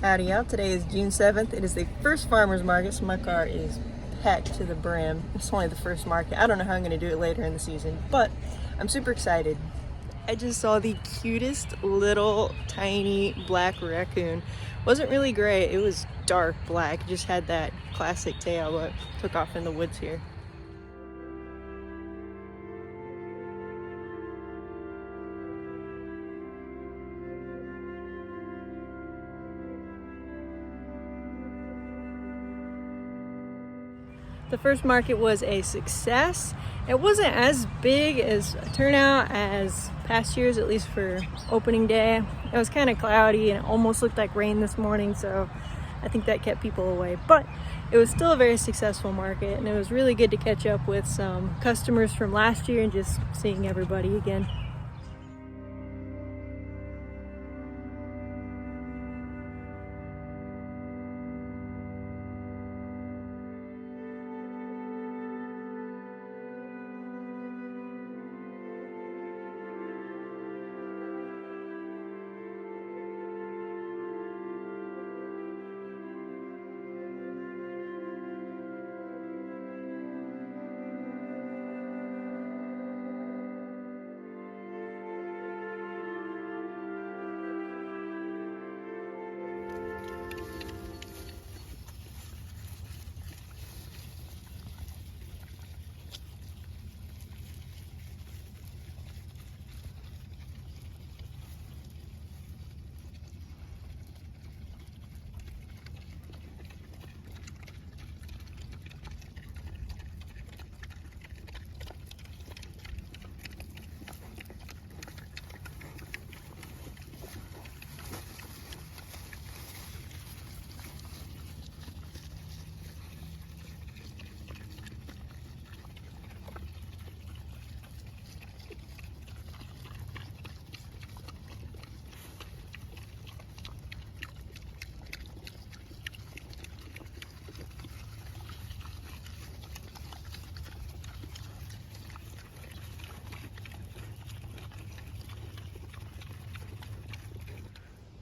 Howdy out. Today is June 7th. It is the first farmer's market, so my car is packed to the brim. It's only the first market. I don't know how I'm going to do it later in the season, but I'm super excited. I just saw the cutest little tiny black raccoon. Wasn't really gray, it was dark black. It just had that classic tail, but took off in the woods here. The first market was a success. It wasn't as big as a turnout as past years, at least for opening day. It was kind of cloudy and it almost looked like rain this morning, so I think that kept people away. But it was still a very successful market, and it was really good to catch up with some customers from last year and just seeing everybody again.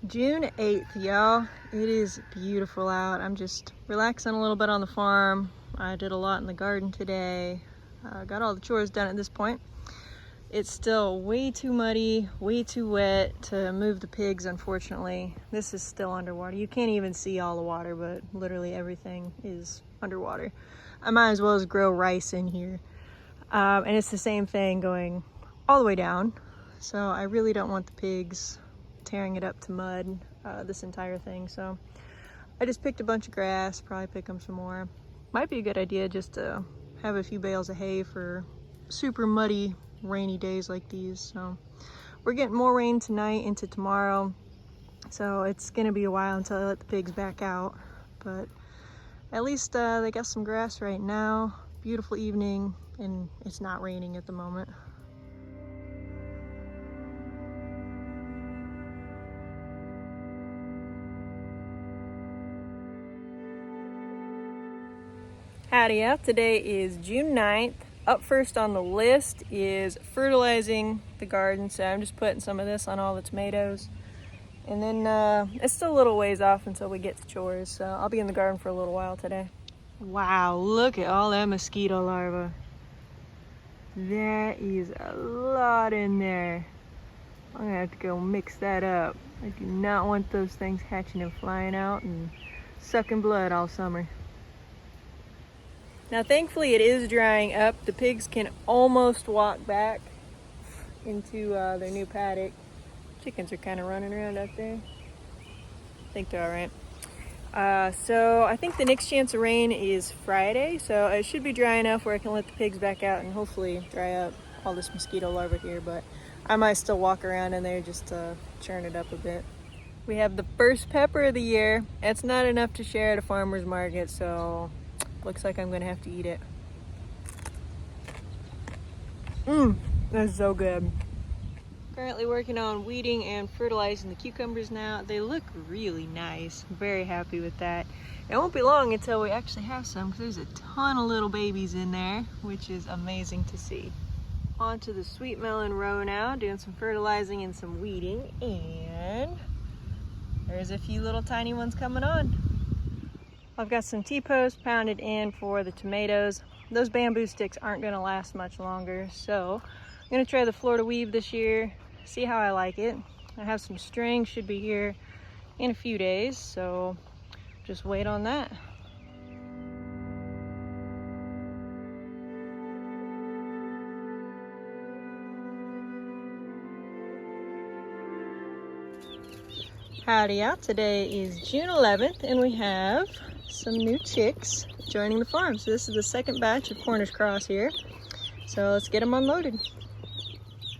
June 8th, y'all. It is beautiful out. I'm just relaxing a little bit on the farm. I did a lot in the garden today. Got all the chores done at this point. It's still way too muddy, way too wet to move the pigs, unfortunately. This is still underwater. You can't even see all the water, but literally everything is underwater. I might as well as grow rice in here. And it's the same thing going all the way down. So I really don't want the pigs tearing it up to mud, this entire thing. So I just picked a bunch of grass, probably pick them some more. Might be a good idea just to have a few bales of hay for super muddy, rainy days like these. So we're getting more rain tonight into tomorrow, so it's gonna be a while until I let the pigs back out, but at least they got some grass right now. Beautiful evening, and it's not raining at the moment. Howdy out. Today is June 9th. Up first on the list is fertilizing the garden. So I'm just putting some of this on all the tomatoes. And then it's still a little ways off until we get to chores. So I'll be in the garden for a little while today. Wow, look at all that mosquito larvae. That is a lot in there. I'm gonna have to go mix that up. I do not want those things hatching and flying out and sucking blood all summer. Now thankfully it is drying up. The pigs can almost walk back into their new paddock. Chickens are kind of running around out there. I think they're all right. So I think the next chance of rain is Friday, so it should be dry enough where I can let the pigs back out and hopefully dry up all this mosquito larvae here, but I might still walk around in there just to churn it up a bit. We have the first pepper of the year. It's not enough to share at a farmer's market, so looks like I'm gonna have to eat it. That's so good. Currently working on weeding and fertilizing the cucumbers now. They look really nice. I'm very happy with that. It won't be long until we actually have some, because there's a ton of little babies in there, which is amazing to see. On to the sweet melon row now, doing some fertilizing and some weeding, and there's a few little tiny ones coming on. I've got some T-post pounded in for the tomatoes. Those bamboo sticks aren't gonna last much longer, so I'm gonna try the Florida weave this year, see how I like it. I have some string, should be here in a few days, so just wait on that. Howdy out, today is June 11th and we have some new chicks joining the farm. So this is the second batch of Cornish Cross here. So let's get them unloaded.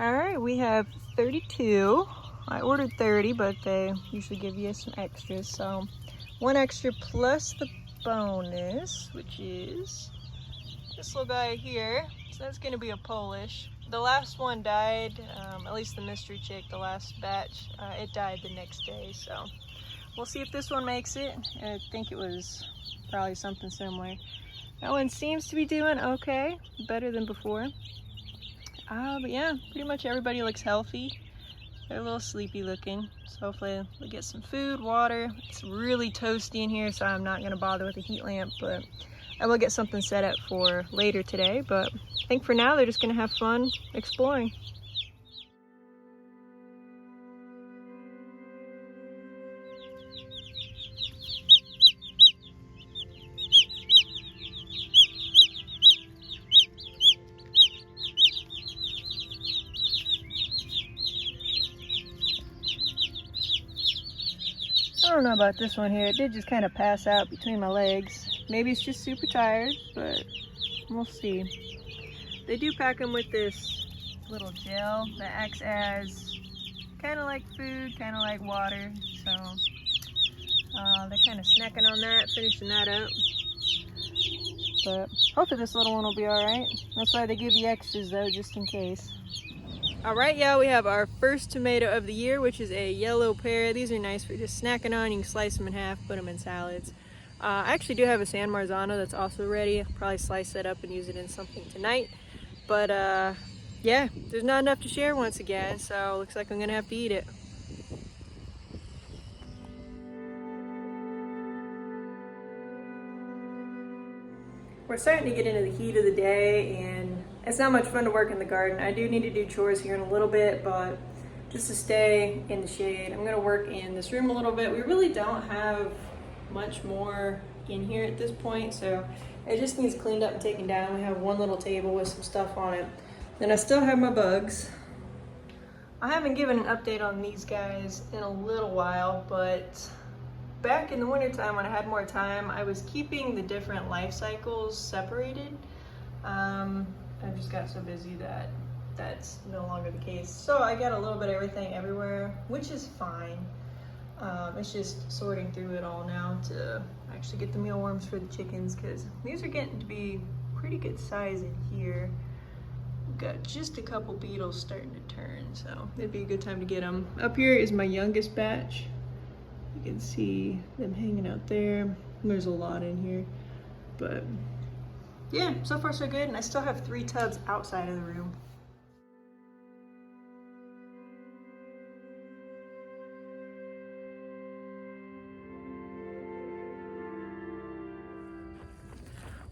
All right, we have 32. I ordered 30, but they usually give you some extras. So one extra plus the bonus, which is this little guy here. So that's gonna be a Polish. The last one died, at least the mystery chick, the last batch, it died the next day. So we'll see if this one makes it. I think it was probably something similar. That one seems to be doing okay, better than before. But yeah, pretty much everybody looks healthy. They're a little sleepy looking, so hopefully they'll get some food, water. It's really toasty in here, so I'm not gonna bother with a heat lamp, but I will get something set up for later today. But I think for now, they're just gonna have fun exploring. I don't know about this one here. It did just kind of pass out between my legs. Maybe it's just super tired, but we'll see. They do pack them with this little gel that acts as kind of like food, kind of like water. So they're kind of snacking on that, finishing that up. But hopefully this little one will be all right. That's why they give you extras though, just in case. All right, yeah, we have our first tomato of the year, which is a yellow pear. These are nice for just snacking on. You can slice them in half, put them in salads. I actually do have a San Marzano that's also ready. I'll probably slice that up and use it in something tonight. But yeah, there's not enough to share once again, so looks like I'm gonna have to eat it. We're starting to get into the heat of the day, and it's not much fun to work in the garden. I do need to do chores here in a little bit, but just to stay in the shade, I'm gonna work in this room a little bit. We really don't have much more in here at this point, so it just needs cleaned up and taken down. We have one little table with some stuff on it. Then I still have my bugs. I haven't given an update on these guys in a little while, but back in the wintertime when I had more time, I was keeping the different life cycles separated. I just got so busy that that's no longer the case. So I got a little bit of everything everywhere, which is fine. It's just sorting through it all now to actually get the mealworms for the chickens, because these are getting to be pretty good size in here. We've got just a couple beetles starting to turn, so it'd be a good time to get them. Up here is my youngest batch. You can see them hanging out there. There's a lot in here, but yeah, so far so good. And I still have 3 tubs outside of the room.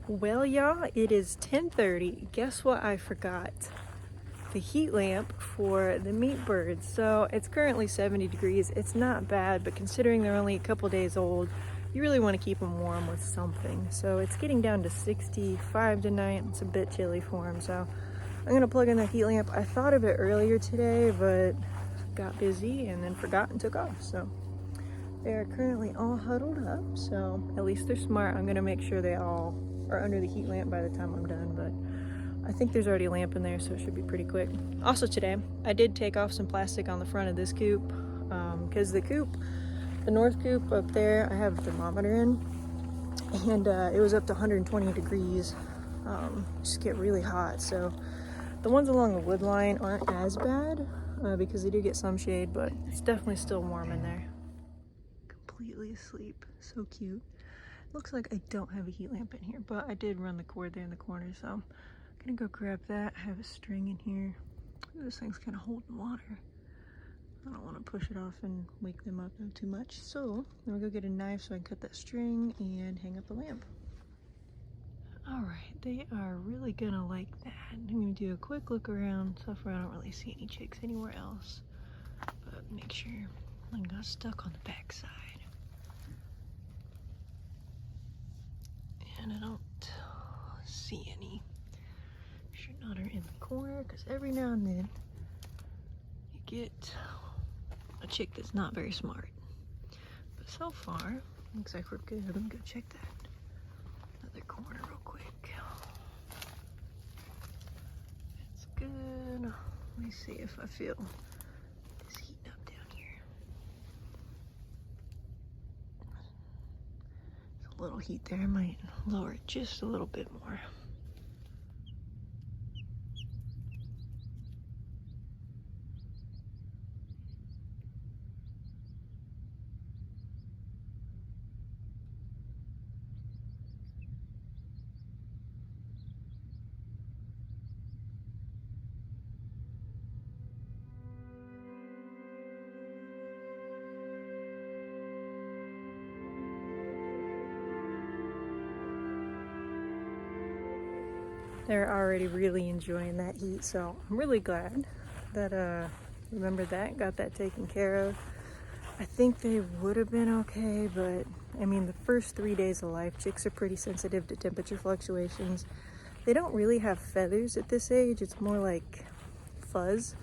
Well, y'all, it is 10:30. Guess what I forgot? The heat lamp for the meat birds. So it's currently 70 degrees. It's not bad, but considering they're only a couple days old, you really want to keep them warm with something. So it's getting down to 65 tonight. It's a bit chilly for them. So I'm gonna plug in the heat lamp. I thought of it earlier today, but got busy and then forgot and took off. So they are currently all huddled up. So at least they're smart. I'm gonna make sure they all are under the heat lamp by the time I'm done, but I think there's already a lamp in there, so it should be pretty quick. Also today, I did take off some plastic on the front of this coop, because the coop, the north coop up there, I have a thermometer in, and it was up to 120 degrees. Just get really hot, so the ones along the wood line aren't as bad, because they do get some shade, but it's definitely still warm in there. Completely asleep, so cute. Looks like I don't have a heat lamp in here, but I did run the cord there in the corner, so I'm gonna go grab that. I have a string in here. Ooh, this thing's kind of holding water. I don't want to push it off and wake them up too much. So I'm gonna go get a knife so I can cut that string and hang up the lamp. All right, they are really gonna like that. I'm gonna do a quick look around so far I don't really see any chicks anywhere else, but make sure I got stuck on the back side. And I don't see any. Should not are in the corner, because every now and then you get a chick that's not very smart. But so far, looks like we're good. Let me go check that other corner real quick. It's good. Let me see if I feel this heating up down here. There's a little heat there. I might lower it just a little bit more. They're already really enjoying that heat, so I'm really glad that remembered that, got that taken care of. I think they would have been okay, but I mean, the first 3 days of life, chicks are pretty sensitive to temperature fluctuations. They don't really have feathers at this age, it's more like fuzz,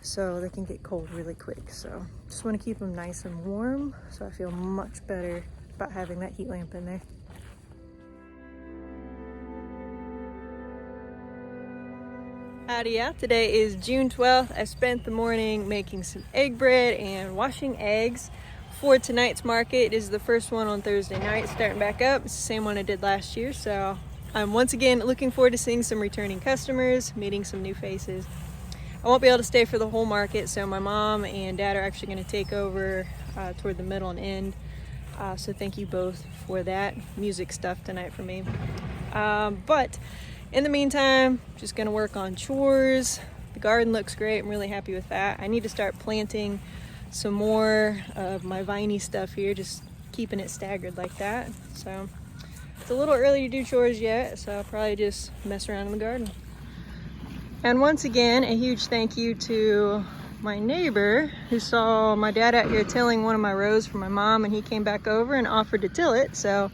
so they can get cold really quick. So just want to keep them nice and warm, so I feel much better about having that heat lamp in there. Howdy, yeah. Today is June 12th. I spent the morning making some egg bread and washing eggs for tonight's market. It is the first one on Thursday night, starting back up. It's the same one I did last year, so I'm once again looking forward to seeing some returning customers, meeting some new faces. I won't be able to stay for the whole market, so my mom and dad are actually going to take over toward the middle and end. So thank you both for that music stuff tonight for me. But in the meantime, just gonna work on chores. The garden looks great. I'm really happy with that. I need to start planting some more of my viney stuff here, just keeping it staggered like that. So it's a little early to do chores yet, so I'll probably just mess around in the garden. And once again, a huge thank you to my neighbor who saw my dad out here tilling one of my rows for my mom, and he came back over and offered to till it. So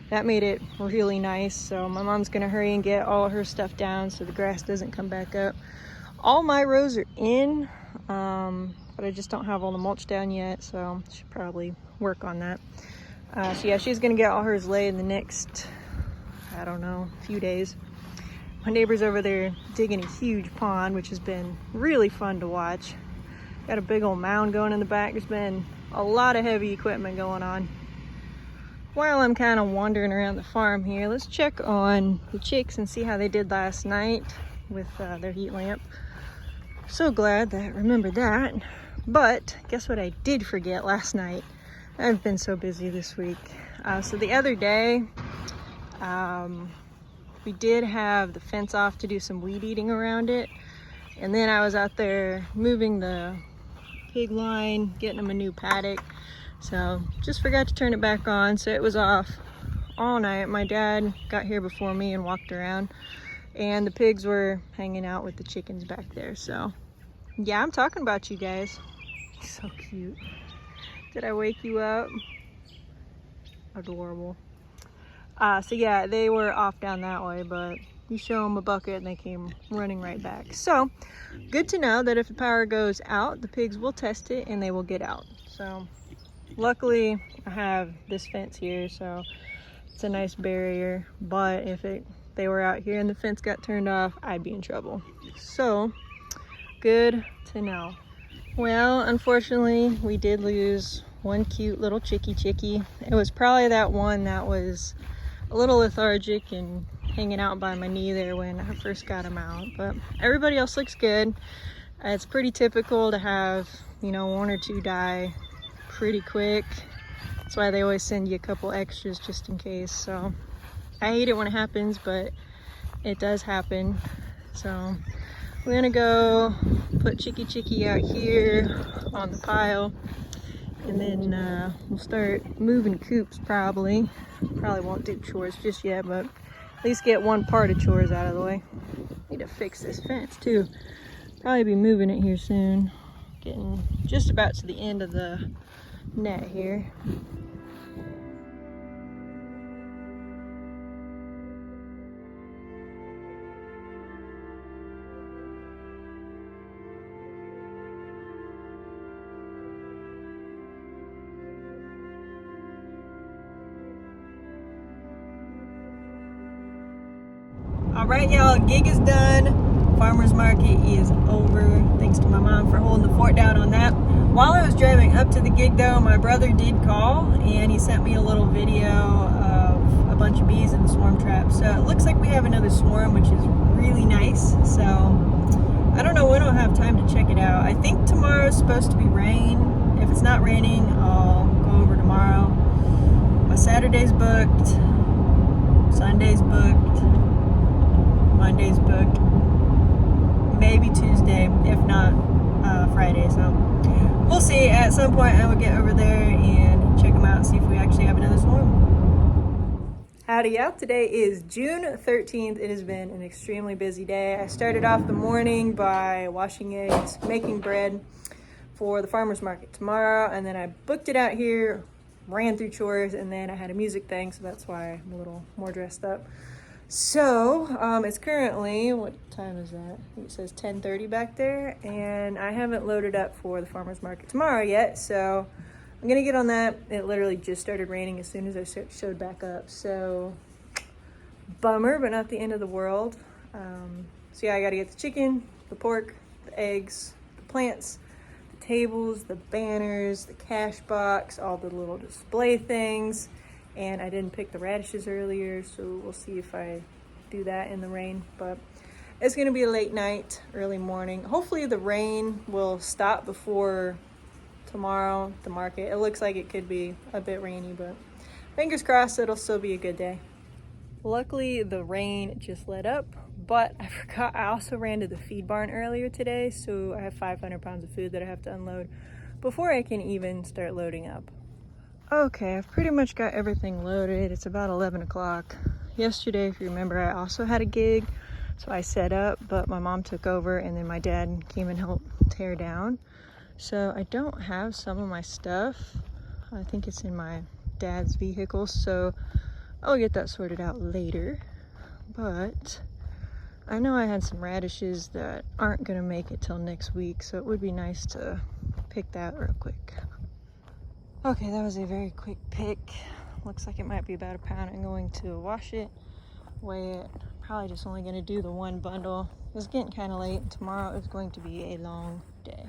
that made it really nice. So my mom's gonna hurry and get all her stuff down so the grass doesn't come back up. All my rows are in, but I just don't have all the mulch down yet, so I should probably work on that. So yeah, she's gonna get all hers laid in the next, I don't know, few days. My neighbor's over there digging a huge pond, which has been really fun to watch. Got a big old mound going in the back. There's been a lot of heavy equipment going on. While I'm kind of wandering around the farm here, let's check on the chicks and see how they did last night with their heat lamp. So glad that I remembered that. But guess what I did forget last night? I've been so busy this week. So the other day, we did have the fence off to do some weed eating around it. And then I was out there moving the pig line, getting them a new paddock. So just forgot to turn it back on, so it was off all night. My dad got here before me and walked around, and the pigs were hanging out with the chickens back there. So yeah, I'm talking about you guys. So cute. Did I wake you up? Adorable. So yeah, they were off down that way, but you show them a bucket and they came running right back. So good to know that if the power goes out, the pigs will test it and they will get out. So luckily I have this fence here, so it's a nice barrier, but if they were out here and the fence got turned off, I'd be in trouble. So good to know. Well, unfortunately we did lose one cute little chickie. It was probably that one that was a little lethargic and hanging out by my knee there when I first got him out, but everybody else looks good. It's pretty typical to have, you know, one or two die pretty quick. That's why they always send you a couple extras just in case. So I hate it when it happens, but it does happen. So we're gonna go put Chicky Chicky out here on the pile, and then we'll start moving coops probably. Probably won't do chores just yet, but at least get one part of chores out of the way. Need to fix this fence too. Probably be moving it here soon. Getting just about to the end of the net here. All right, y'all, gig is done. Farmer's market is over. Thanks to my mom for holding the fort down on that. While I was driving up to the gig though, my brother did call and he sent me a little video of a bunch of bees in the swarm trap. So it looks like we have another swarm, which is really nice. So I don't know when I'll have time to check it out. I think tomorrow's supposed to be rain. If it's not raining, I'll go over tomorrow. My Saturday's booked, Sunday's booked, Monday's booked, maybe Tuesday, if not Friday. So we'll see. At some point I will get over there and check them out and see if we actually have another swarm. Howdy y'all, today is June 13th. It has been an extremely busy day. I started off the morning by washing eggs, making bread for the farmer's market tomorrow, and then I booked it out here, ran through chores, and then I had a music thing, so that's why I'm a little more dressed up. So it's currently, what time is that? I think it says 10:30 back there, and I haven't loaded up for the farmer's market tomorrow yet, so I'm gonna get on that. It literally just started raining as soon as I showed back up, so bummer, but not the end of the world. So yeah, I gotta get the chicken, the pork, the eggs, the plants, the tables, the banners, the cash box, all the little display things. And I didn't pick the radishes earlier, so we'll see if I do that in the rain. But it's gonna be a late night, early morning. Hopefully the rain will stop before tomorrow, the market. It looks like it could be a bit rainy, but fingers crossed it'll still be a good day. Luckily the rain just let up, but I forgot I also ran to the feed barn earlier today, so I have 500 pounds of food that I have to unload before I can even start loading up. Okay, I've pretty much got everything loaded. It's about 11 o'clock. Yesterday, if you remember, I also had a gig, so I set up, but my mom took over and then my dad came and helped tear down. So I don't have some of my stuff. I think it's in my dad's vehicle, so I'll get that sorted out later. But I know I had some radishes that aren't gonna make it till next week, so it would be nice to pick that real quick. Okay, that was a very quick pick. Looks like it might be about a pound. I'm going to wash it, weigh it. Probably just only gonna do the one bundle. It's getting kind of late. Tomorrow is going to be a long day.